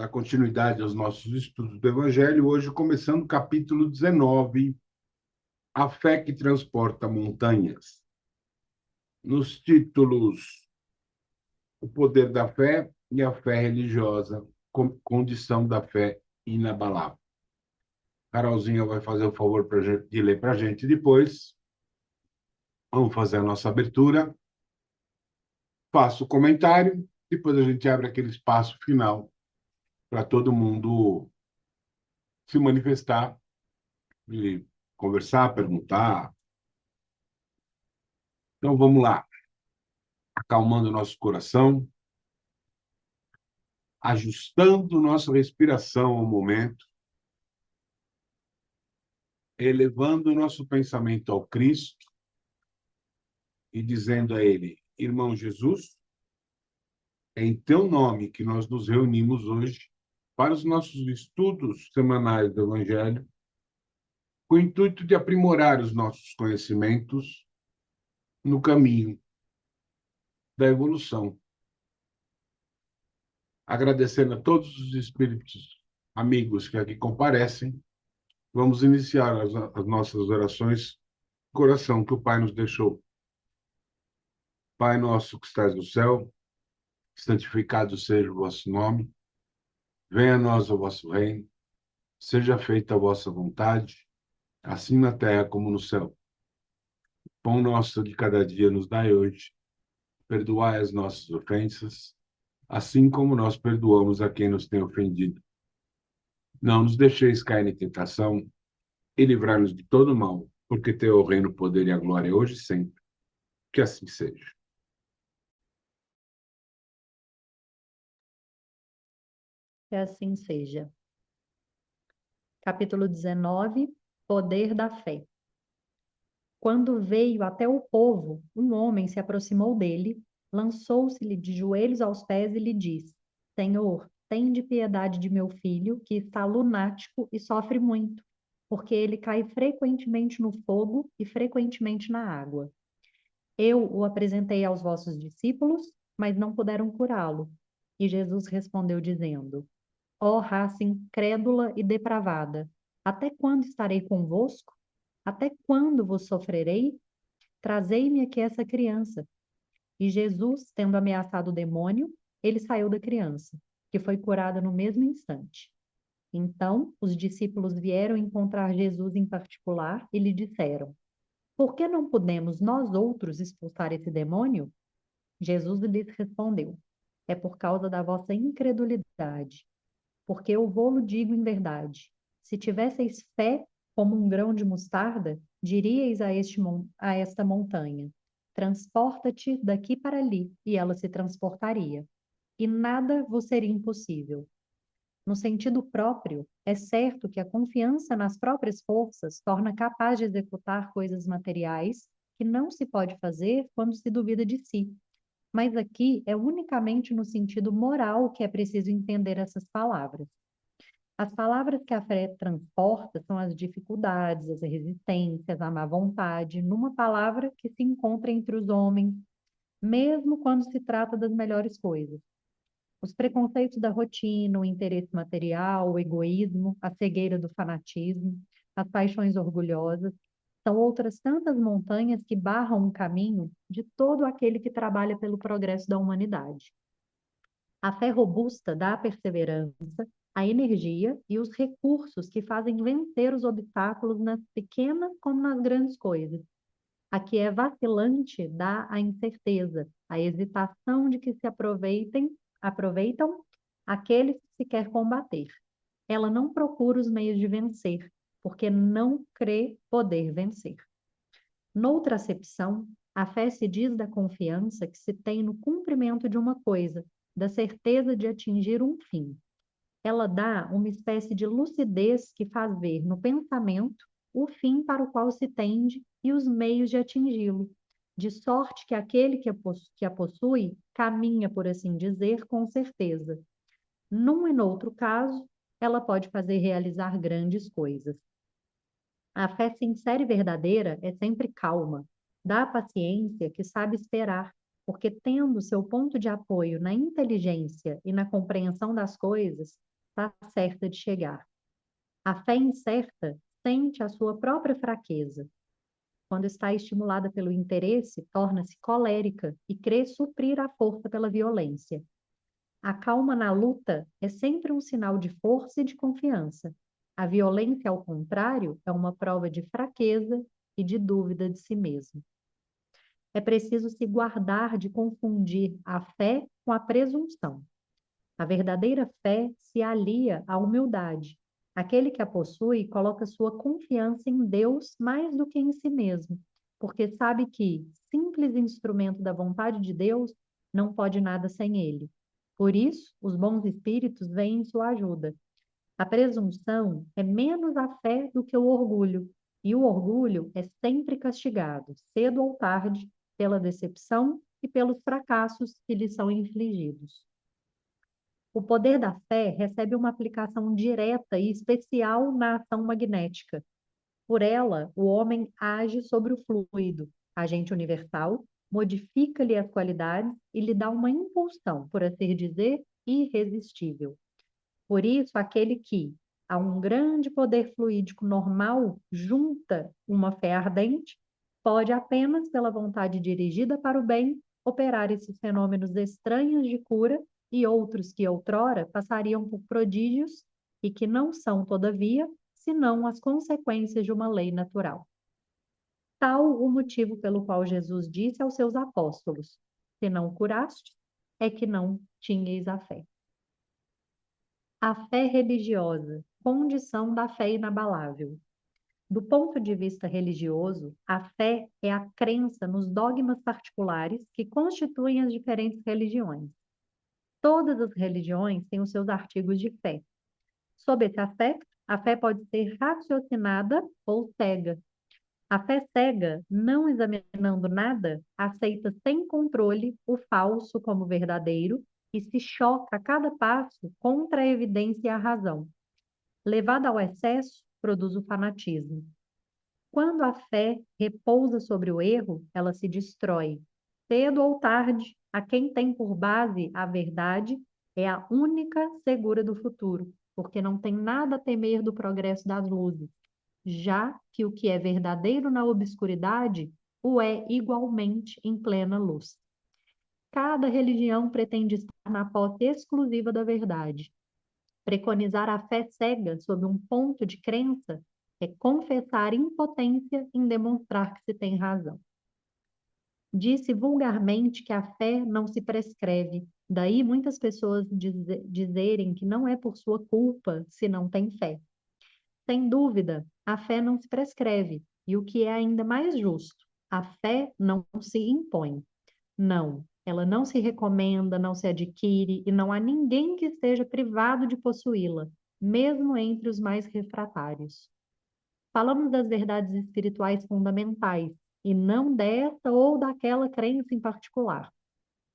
dar continuidade aos nossos estudos do Evangelho, hoje começando o capítulo 19, A Fé que Transporta Montanhas. Nos títulos O Poder da Fé e a Fé Religiosa, Condição da Fé Inabalável. Carolzinha vai fazer o favor de ler para a gente depois. Vamos fazer a nossa abertura. Faço o comentário, depois a gente abre aquele espaço final para todo mundo se manifestar e conversar, perguntar. Então vamos lá, acalmando o nosso coração, ajustando nossa respiração ao momento, elevando o nosso pensamento ao Cristo e dizendo a Ele: Irmão Jesus, é em Teu nome que nós nos reunimos hoje para os nossos estudos semanais do Evangelho, com o intuito de aprimorar os nossos conhecimentos no caminho da evolução. Agradecendo a todos os espíritos amigos que aqui comparecem, vamos iniciar as nossas orações, coração que o Pai nos deixou. Pai nosso que estás no céu, santificado seja o vosso nome, venha a nós o vosso reino, seja feita a vossa vontade, assim na terra como no céu. O pão nosso de cada dia nos dai hoje, perdoai as nossas ofensas, assim como nós perdoamos a quem nos tem ofendido. Não nos deixeis cair em tentação e livrai-nos de todo mal, porque teu é o reino, o poder e a glória hoje e sempre. Que assim seja. Que assim seja. Capítulo 19, Poder da Fé. Quando veio até o povo, um homem se aproximou dele, lançou-se-lhe de joelhos aos pés e lhe disse: Senhor, tende piedade de meu filho, que está lunático e sofre muito, porque ele cai frequentemente no fogo e frequentemente na água. Eu o apresentei aos vossos discípulos, mas não puderam curá-lo. E Jesus respondeu, dizendo: Ó raça incrédula e depravada, até quando estarei convosco? Até quando vos sofrerei? Trazei-me aqui essa criança. E Jesus, tendo ameaçado o demônio, ele saiu da criança, que foi curada no mesmo instante. Então, os discípulos vieram encontrar Jesus em particular e lhe disseram: Por que não podemos nós outros expulsar esse demônio? Jesus lhes respondeu: É por causa da vossa incredulidade. Porque eu vou-lo digo em verdade: se tivesseis fé como um grão de mostarda, diríeis a esta montanha: transporta-te daqui para ali, e ela se transportaria. E nada vos seria impossível. No sentido próprio, é certo que a confiança nas próprias forças torna capaz de executar coisas materiais que não se pode fazer quando se duvida de si. Mas aqui é unicamente no sentido moral que é preciso entender essas palavras. As palavras que a fé transporta são as dificuldades, as resistências, a má vontade, numa palavra que se encontra entre os homens, mesmo quando se trata das melhores coisas. Os preconceitos da rotina, o interesse material, o egoísmo, a cegueira do fanatismo, as paixões orgulhosas, são outras tantas montanhas que barram o caminho de todo aquele que trabalha pelo progresso da humanidade. A fé robusta dá a perseverança, a energia e os recursos que fazem vencer os obstáculos nas pequenas como nas grandes coisas. A que é vacilante dá a incerteza, a hesitação de que se aproveitam aqueles que se quer combater. Ela não procura os meios de vencer, porque não crê poder vencer. Noutra acepção, a fé se diz da confiança que se tem no cumprimento de uma coisa, da certeza de atingir um fim. Ela dá uma espécie de lucidez que faz ver no pensamento o fim para o qual se tende e os meios de atingi-lo, de sorte que aquele que a possui caminha, por assim dizer, com certeza. Num e noutro caso, ela pode fazer realizar grandes coisas. A fé sincera e verdadeira é sempre calma, dá a paciência que sabe esperar, porque tendo seu ponto de apoio na inteligência e na compreensão das coisas, está certa de chegar. A fé incerta sente a sua própria fraqueza. Quando está estimulada pelo interesse, torna-se colérica e crê suprir a força pela violência. A calma na luta é sempre um sinal de força e de confiança. A violência, ao contrário, é uma prova de fraqueza e de dúvida de si mesmo. É preciso se guardar de confundir a fé com a presunção. A verdadeira fé se alia à humildade. Aquele que a possui coloca sua confiança em Deus mais do que em si mesmo, porque sabe que, simples instrumento da vontade de Deus, não pode nada sem ele. Por isso, os bons espíritos vêm em sua ajuda. A presunção é menos a fé do que o orgulho, e o orgulho é sempre castigado, cedo ou tarde, pela decepção e pelos fracassos que lhe são infligidos. O poder da fé recebe uma aplicação direta e especial na ação magnética. Por ela, o homem age sobre o fluido, agente universal, modifica-lhe as qualidades e lhe dá uma impulsão, por assim dizer, irresistível. Por isso, aquele que, a um grande poder fluídico normal, junta uma fé ardente, pode apenas, pela vontade dirigida para o bem, operar esses fenômenos estranhos de cura e outros que outrora passariam por prodígios e que não são, todavia, senão as consequências de uma lei natural. Tal o motivo pelo qual Jesus disse aos seus apóstolos: se não curastes, é que não tinhais a fé. A fé religiosa, condição da fé inabalável. Do ponto de vista religioso, a fé é a crença nos dogmas particulares que constituem as diferentes religiões. Todas as religiões têm os seus artigos de fé. Sob esse aspecto, a fé pode ser raciocinada ou cega. A fé cega, não examinando nada, aceita sem controle o falso como verdadeiro e se choca a cada passo contra a evidência e a razão. Levada ao excesso, produz o fanatismo. Quando a fé repousa sobre o erro, ela se destrói. Cedo ou tarde, a quem tem por base a verdade é a única segura do futuro, porque não tem nada a temer do progresso das luzes, já que o que é verdadeiro na obscuridade o é igualmente em plena luz. Cada religião pretende estar na posse exclusiva da verdade. Preconizar a fé cega sob um ponto de crença é confessar impotência em demonstrar que se tem razão. Disse vulgarmente que a fé não se prescreve, daí muitas pessoas dizerem que não é por sua culpa se não tem fé. Sem dúvida, a fé não se prescreve, e o que é ainda mais justo, a fé não se impõe. Não, ela não se recomenda, não se adquire, e não há ninguém que esteja privado de possuí-la, mesmo entre os mais refratários. Falamos das verdades espirituais fundamentais, e não dessa ou daquela crença em particular.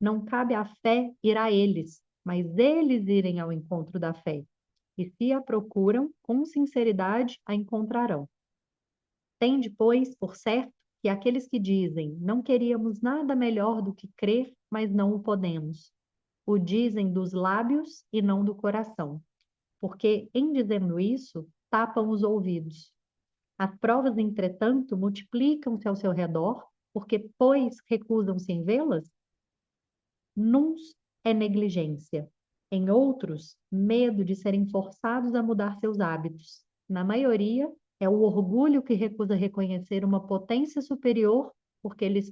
Não cabe à fé ir a eles, mas eles irem ao encontro da fé. E se a procuram, com sinceridade, a encontrarão. Tende, pois, por certo, que aqueles que dizem não queríamos nada melhor do que crer, mas não o podemos, o dizem dos lábios e não do coração, porque, em dizendo isso, tapam os ouvidos. As provas, entretanto, multiplicam-se ao seu redor, porque, pois, recusam-se em vê-las? Nuns é negligência. Em outros, medo de serem forçados a mudar seus hábitos. Na maioria, é o orgulho que recusa reconhecer uma potência superior porque lhes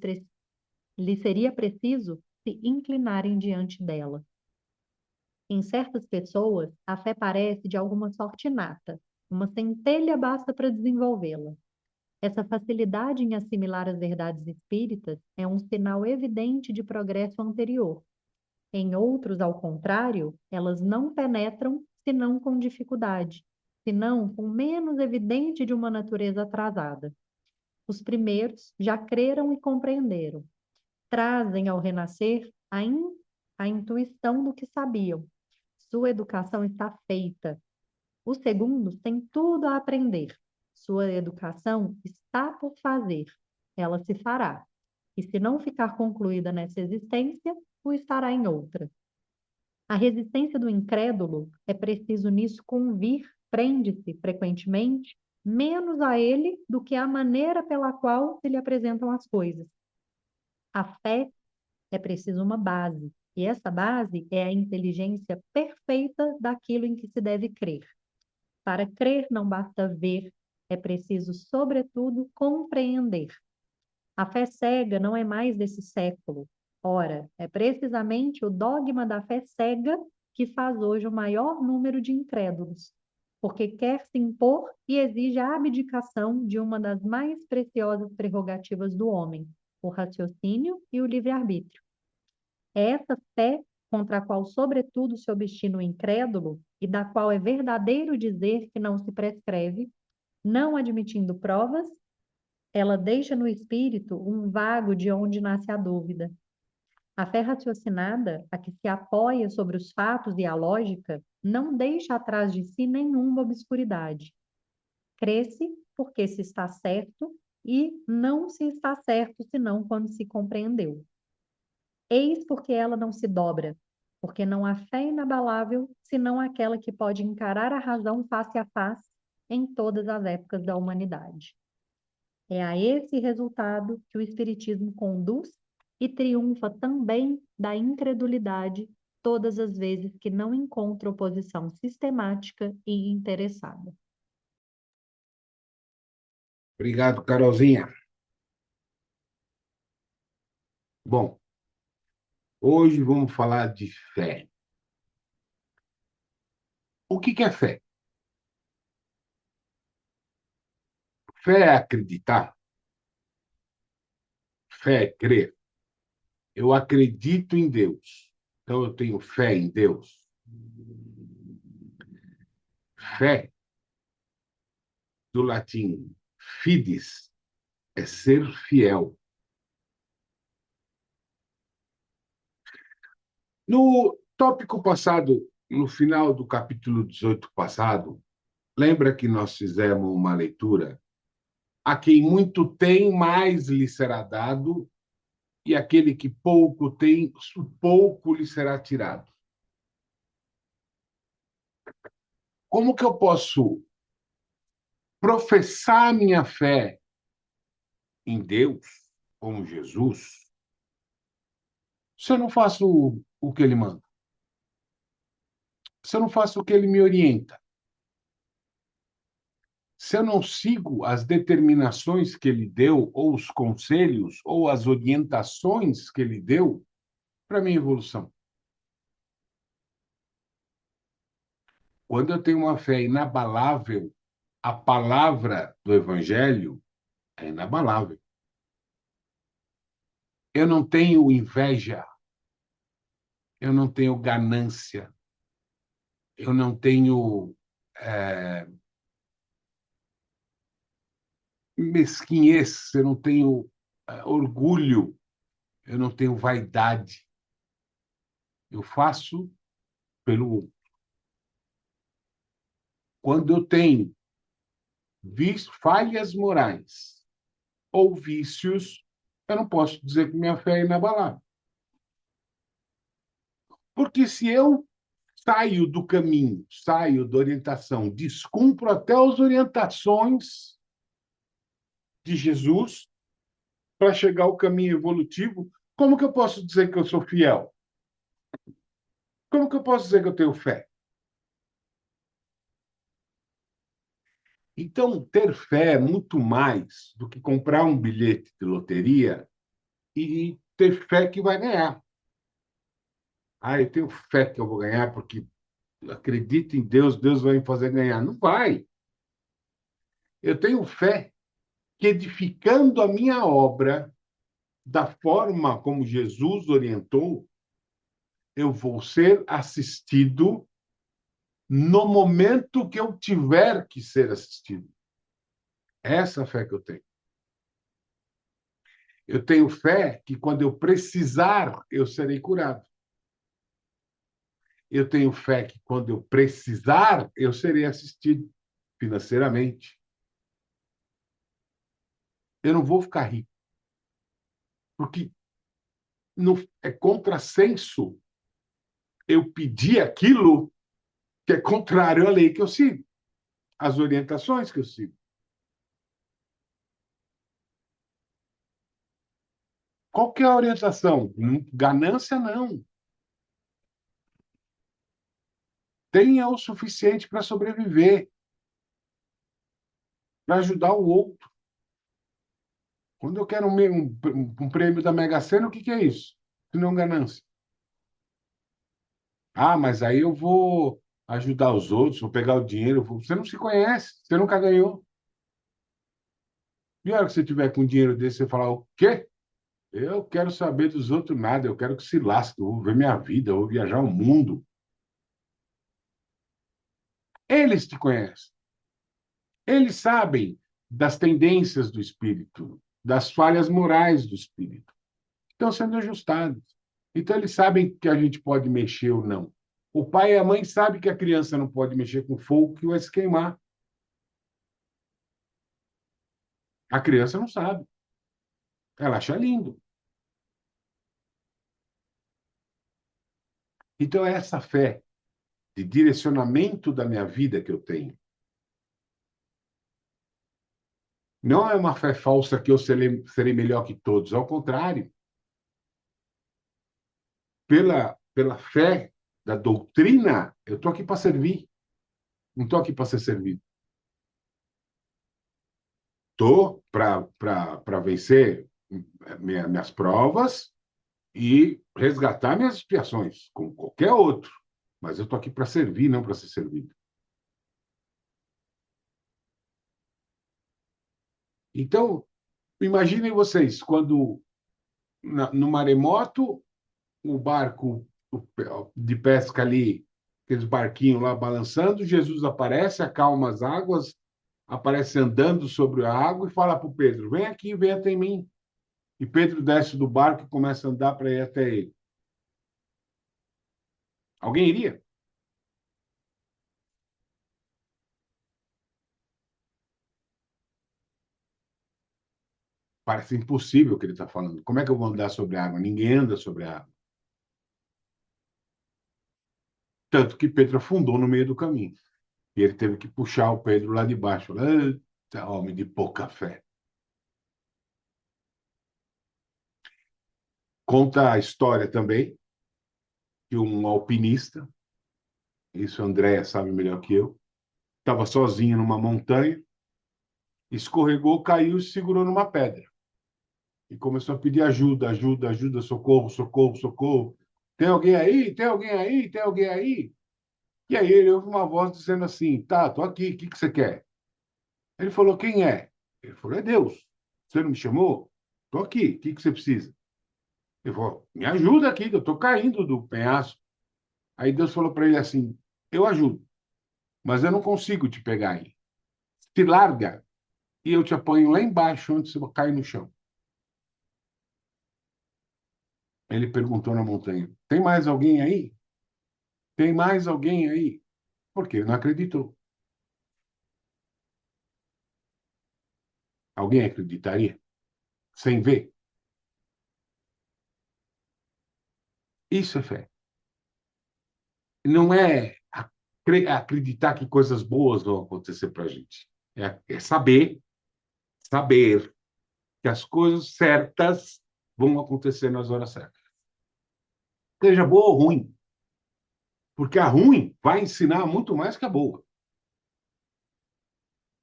seria preciso se inclinarem diante dela. Em certas pessoas, a fé parece de alguma sorte inata. Uma centelha basta para desenvolvê-la. Essa facilidade em assimilar as verdades espíritas é um sinal evidente de progresso anterior. Em outros, ao contrário, elas não penetram senão com dificuldade, senão com menos evidente de uma natureza atrasada. Os primeiros já creram e compreenderam. Trazem ao renascer a intuição do que sabiam. Sua educação está feita. Os segundos têm tudo a aprender. Sua educação está por fazer. Ela se fará. E se não ficar concluída nessa existência, o estará em outra. A resistência do incrédulo é preciso nisso convir, prende-se frequentemente menos a ele do que à maneira pela qual se lhe apresentam as coisas. A fé é preciso uma base, e essa base é a inteligência perfeita daquilo em que se deve crer. Para crer não basta ver, é preciso, sobretudo, compreender. A fé cega não é mais desse século. Ora, é precisamente o dogma da fé cega que faz hoje o maior número de incrédulos, porque quer se impor e exige a abdicação de uma das mais preciosas prerrogativas do homem, o raciocínio e o livre-arbítrio. É essa fé contra a qual, sobretudo, se obstina o incrédulo e da qual é verdadeiro dizer que não se prescreve, não admitindo provas, ela deixa no espírito um vago de onde nasce a dúvida. A fé raciocinada, a que se apoia sobre os fatos e a lógica, não deixa atrás de si nenhuma obscuridade. Cresce porque se está certo e não se está certo senão quando se compreendeu. Eis porque ela não se dobra, porque não há fé inabalável senão aquela que pode encarar a razão face a face em todas as épocas da humanidade. É a esse resultado que o Espiritismo conduz e triunfa também da incredulidade todas as vezes que não encontra oposição sistemática e interessada. Obrigado, Carolzinha. Bom, hoje vamos falar de fé. O que é fé? Fé é acreditar, fé é crer. Eu acredito em Deus, então eu tenho fé em Deus. Fé, do latim fides, é ser fiel. No tópico passado, no final do capítulo 18 passado, lembra que nós fizemos uma leitura? A quem muito tem, mais lhe será dado, e aquele que pouco tem, pouco lhe será tirado. Como que eu posso professar minha fé em Deus, como Jesus, se eu não faço o que ele manda? Se eu não faço o que ele me orienta? Se eu não sigo as determinações que ele deu, ou os conselhos, ou as orientações que ele deu para a minha evolução? Quando eu tenho uma fé inabalável, a palavra do Evangelho é inabalável. Eu não tenho inveja, eu não tenho ganância, eu não tenho mesquinhez, eu não tenho orgulho, eu não tenho vaidade. Eu faço pelo outro. Quando eu tenho falhas morais ou vícios, eu não posso dizer que minha fé é inabalável. Porque se eu saio do caminho, saio da orientação, descumpro até as orientações de Jesus para chegar ao caminho evolutivo, como que eu posso dizer que eu sou fiel? Como que eu posso dizer que eu tenho fé? Então, ter fé é muito mais do que comprar um bilhete de loteria e ter fé que vai ganhar. Ah, eu tenho fé que eu vou ganhar porque acredito em Deus, Deus vai me fazer ganhar. Não vai. Eu tenho fé que, edificando a minha obra da forma como Jesus orientou, eu vou ser assistido no momento que eu tiver que ser assistido. Essa fé que eu tenho. Eu tenho fé que, quando eu precisar, eu serei curado. Eu tenho fé que, quando eu precisar, eu serei assistido financeiramente. Eu não vou ficar rico, porque não, é contrassenso eu pedir aquilo que é contrário à lei que eu sigo, às orientações que eu sigo. Qual que é a orientação? Ganância, não. Tenha o suficiente para sobreviver, para ajudar o outro. Quando eu quero um prêmio da Mega Sena, o que é isso? Se não ganância. Ah, mas aí eu vou ajudar os outros, vou pegar o dinheiro. Você não se conhece, você nunca ganhou. E a hora que você tiver com dinheiro desse, você falar, o quê? Eu quero saber dos outros nada, eu quero que se lasque, eu vou ver minha vida, eu vou viajar o mundo. Eles te conhecem. Eles sabem das tendências do espírito, das falhas morais do espírito. Estão sendo ajustados. Então, eles sabem que a gente pode mexer ou não. O pai e a mãe sabem que a criança não pode mexer com fogo que vai se queimar. A criança não sabe. Ela acha lindo. Então, é essa fé de direcionamento da minha vida que eu tenho. Não é uma fé falsa que eu serei melhor que todos. Ao contrário, pela fé da doutrina, eu estou aqui para servir. Não estou aqui para ser servido. Estou para vencer minhas provas e resgatar minhas expiações, como qualquer outro. Mas eu estou aqui para servir, não para ser servido. Então, imaginem vocês, quando no maremoto, o barco de pesca ali, aqueles barquinhos lá balançando, Jesus aparece, acalma as águas, aparece andando sobre a água e fala para o Pedro: vem aqui, vem até mim. E Pedro desce do barco e começa a andar para ir até ele. Alguém iria? Parece impossível o que ele está falando. Como é que eu vou andar sobre a água? Ninguém anda sobre a água. Tanto que Pedro afundou no meio do caminho. E ele teve que puxar o Pedro lá de baixo. Eita, homem de pouca fé. Conta a história também que um alpinista, isso a Andréia sabe melhor que eu, estava sozinho numa montanha, escorregou, caiu e se segurou numa pedra. E começou a pedir ajuda, ajuda, ajuda, socorro, socorro, socorro. Tem alguém aí? Tem alguém aí? Tem alguém aí? E aí ele ouve uma voz dizendo assim: tá, tô aqui, o que que você quer? Ele falou: quem é? Ele falou: é Deus. Você não me chamou? Tô aqui, o que que você precisa? Ele falou: me ajuda aqui, que eu tô caindo do penhasco. Aí Deus falou para ele assim: eu ajudo, mas eu não consigo te pegar aí. Se larga e eu te apanho lá embaixo, onde você cai no chão. Ele perguntou na montanha: tem mais alguém aí? Tem mais alguém aí? Porque ele não acreditou. Alguém acreditaria? Sem ver? Isso é fé. Não é acreditar que coisas boas vão acontecer para a gente. É saber que as coisas certas vão acontecer nas horas certas. Seja boa ou ruim. Porque a ruim vai ensinar muito mais que a boa.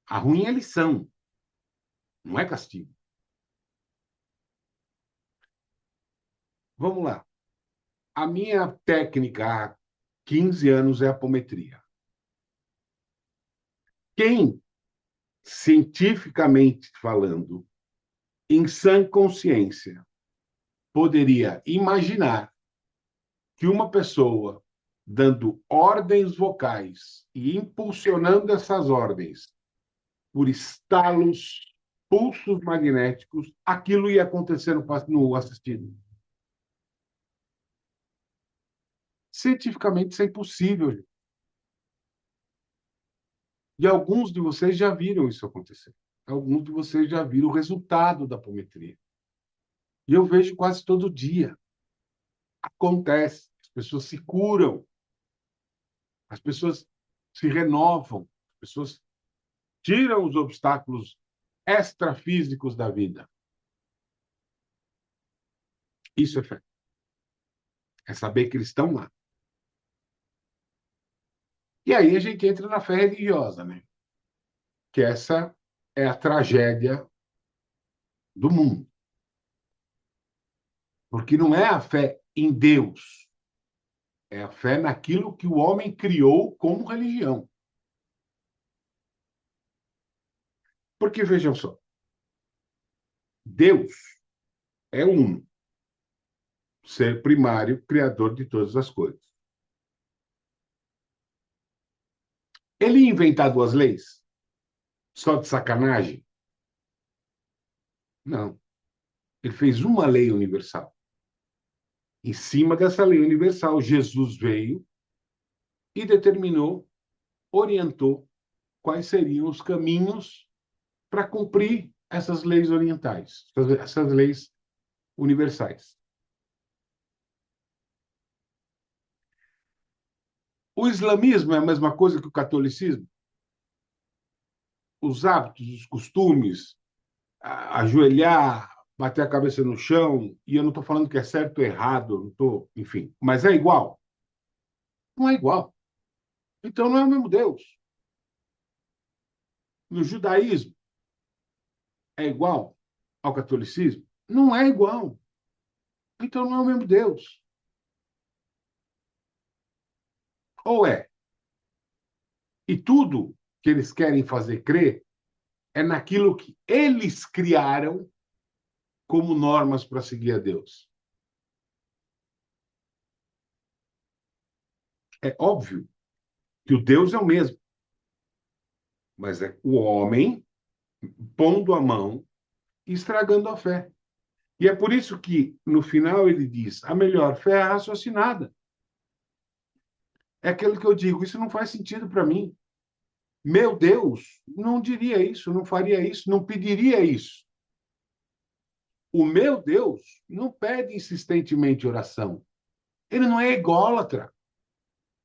A ruim é lição, não é castigo. Vamos lá. A minha técnica há 15 anos é a apometria. Quem, cientificamente falando, em sã consciência, poderia imaginar que uma pessoa dando ordens vocais e impulsionando essas ordens por estalos, pulsos magnéticos, aquilo ia acontecer no assistido. Cientificamente isso é impossível. E alguns de vocês já viram isso acontecer. Alguns de vocês já viram o resultado da apometria. E eu vejo quase todo dia. Acontece. pessoas se curam, as pessoas se renovam, as pessoas tiram os obstáculos extrafísicos da vida. Isso é fé. É saber que eles estão lá. E aí a gente entra na fé religiosa, né? Que essa é a tragédia do mundo. Porque não é a fé em Deus, é a fé naquilo que o homem criou como religião. Porque, vejam só, Deus é um ser primário, criador de todas as coisas. Ele ia inventar duas leis? Só de sacanagem? Não. Ele fez uma lei universal. Em cima dessa lei universal, Jesus veio e determinou, orientou quais seriam os caminhos para cumprir essas leis orientais, essas leis universais. O islamismo é a mesma coisa que o catolicismo? Os hábitos, os costumes, ajoelhar, bater a cabeça no chão, e eu não estou falando que é certo ou errado, não tô, enfim, mas é igual? Não é igual. Então não é o mesmo Deus. No judaísmo é igual ao catolicismo? Não é igual. Então não é o mesmo Deus. Ou é? E tudo que eles querem fazer crer é naquilo que eles criaram como normas para seguir a Deus. É óbvio que o Deus é o mesmo, mas é o homem pondo a mão e estragando a fé. E é por isso que, no final, ele diz: a melhor fé é a raciocinada. É aquilo que eu digo: isso não faz sentido para mim. Meu Deus não diria isso, não faria isso, não pediria isso. O meu Deus não pede insistentemente oração. Ele não é ególatra.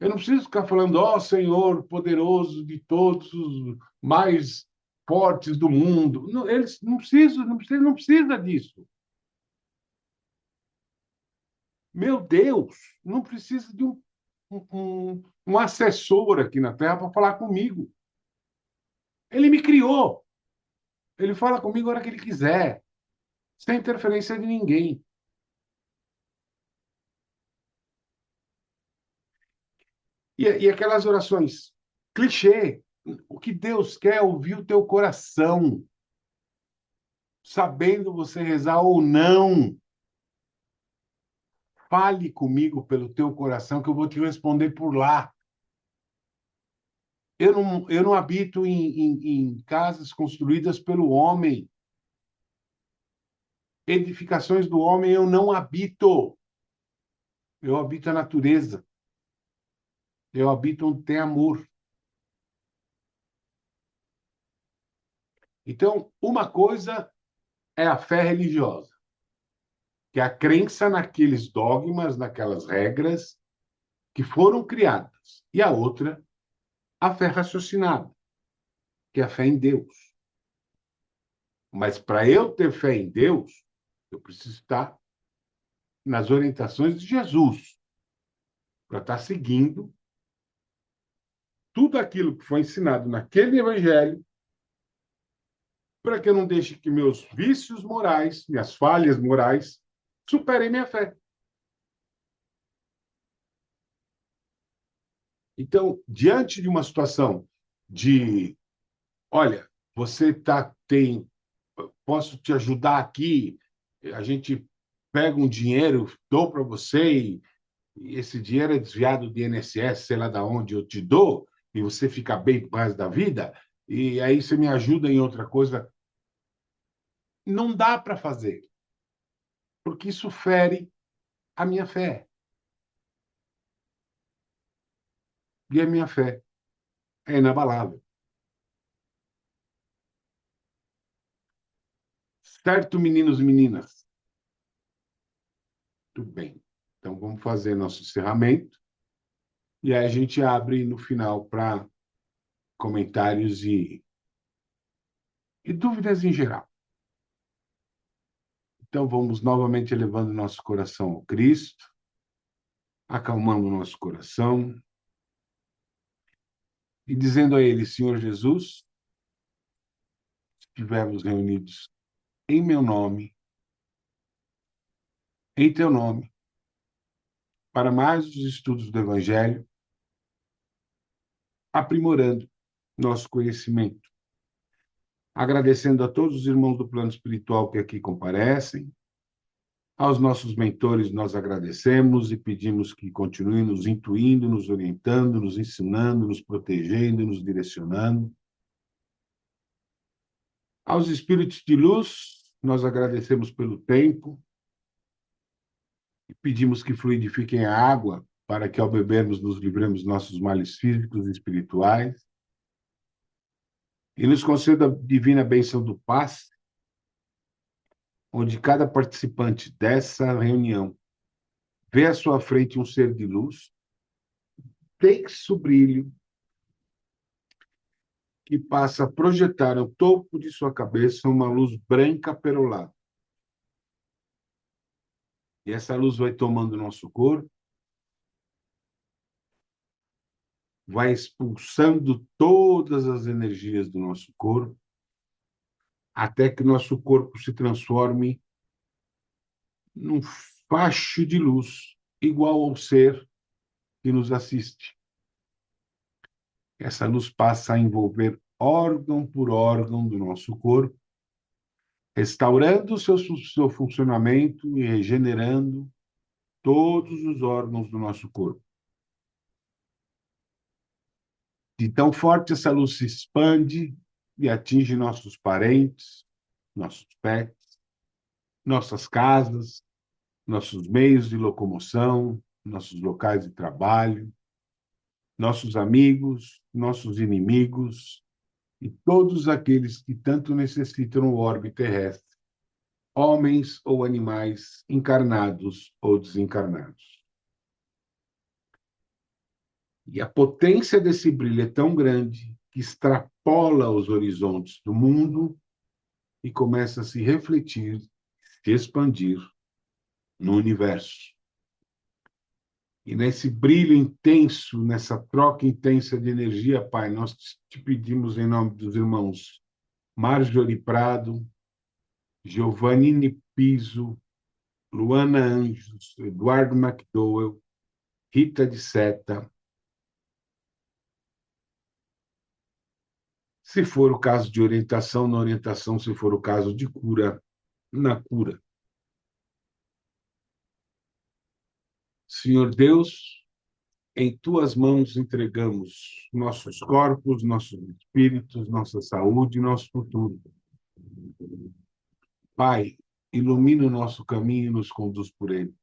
Eu não preciso ficar falando, ó Senhor poderoso de todos os mais fortes do mundo. Não, eles não precisa disso. Meu Deus, não precisa de um assessor aqui na Terra para falar comigo. Ele me criou. Ele fala comigo a hora que ele quiser, sem interferência de ninguém. E aquelas orações clichê. O que Deus quer é ouvir o teu coração, sabendo você rezar ou não. Fale comigo pelo teu coração, que eu vou te responder por lá. Eu não habito em casas construídas pelo homem. Edificações do homem eu não habito. Eu habito a natureza. Eu habito onde tem amor. Então, uma coisa é a fé religiosa, que é a crença naqueles dogmas, naquelas regras que foram criadas. E a outra, a fé raciocinada, que é a fé em Deus. Mas para eu ter fé em Deus, eu preciso estar nas orientações de Jesus, para estar seguindo tudo aquilo que foi ensinado naquele evangelho, para que eu não deixe que meus vícios morais, minhas falhas morais, superem minha fé. Então, diante de uma situação de, olha, você tem, posso te ajudar aqui, a gente pega um dinheiro, dou para você e esse dinheiro é desviado do INSS, sei lá de onde eu te dou, e você fica bem com o resto da vida, e aí você me ajuda em outra coisa. Não dá para fazer, porque isso fere a minha fé. E a minha fé é inabalável. Certo, meninos e meninas? Tudo bem. Então, vamos fazer nosso encerramento e aí a gente abre no final para comentários e dúvidas em geral. Então, vamos novamente elevando nosso coração ao Cristo, acalmando nosso coração e dizendo a Ele, Senhor Jesus, estivermos reunidos em meu nome, em teu nome, para mais os estudos do Evangelho, aprimorando nosso conhecimento, agradecendo a todos os irmãos do plano espiritual que aqui comparecem, aos nossos mentores nós agradecemos e pedimos que continuem nos intuindo, nos orientando, nos ensinando, nos protegendo, nos direcionando. Aos espíritos de luz, nós agradecemos pelo tempo e pedimos que fluidifiquem a água para que ao bebermos nos livremos dos nossos males físicos e espirituais e nos conceda a divina bênção do passe, onde cada participante dessa reunião vê à sua frente um ser de luz, fixe o brilho que passa a projetar no topo de sua cabeça uma luz branca perolada. E essa luz vai tomando nosso corpo, vai expulsando todas as energias do nosso corpo, até que nosso corpo se transforme num facho de luz igual ao ser que nos assiste. Essa luz passa a envolver órgão por órgão do nosso corpo, restaurando o seu funcionamento e regenerando todos os órgãos do nosso corpo. De tão forte essa luz se expande e atinge nossos parentes, nossos pets, nossas casas, nossos meios de locomoção, nossos locais de trabalho, nossos amigos, nossos inimigos e todos aqueles que tanto necessitam o orbe terrestre, homens ou animais, encarnados ou desencarnados. E a potência desse brilho é tão grande que extrapola os horizontes do mundo e começa a se refletir, se expandir no universo. E nesse brilho intenso, nessa troca intensa de energia, Pai, nós te pedimos em nome dos irmãos Marjorie Prado, Giovannine Piso, Luana Anjos, Eduardo McDowell, Rita de Seta. Se for o caso de orientação, na orientação, se for o caso de cura, na cura. Senhor Deus, em tuas mãos entregamos nossos corpos, nossos espíritos, nossa saúde e nosso futuro. Pai, ilumina o nosso caminho e nos conduz por ele.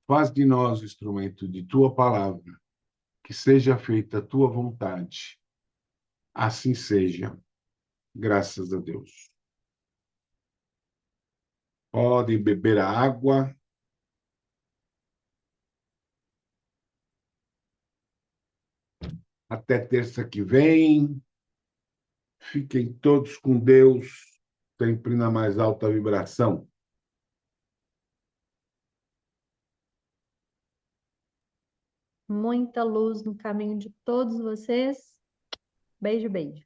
Faz de nós o instrumento de tua palavra, que seja feita a tua vontade. Assim seja, graças a Deus. Podem beber a água. Até terça que vem. Fiquem todos com Deus, sempre na mais alta vibração. Muita luz no caminho de todos vocês. Beijo, beijo.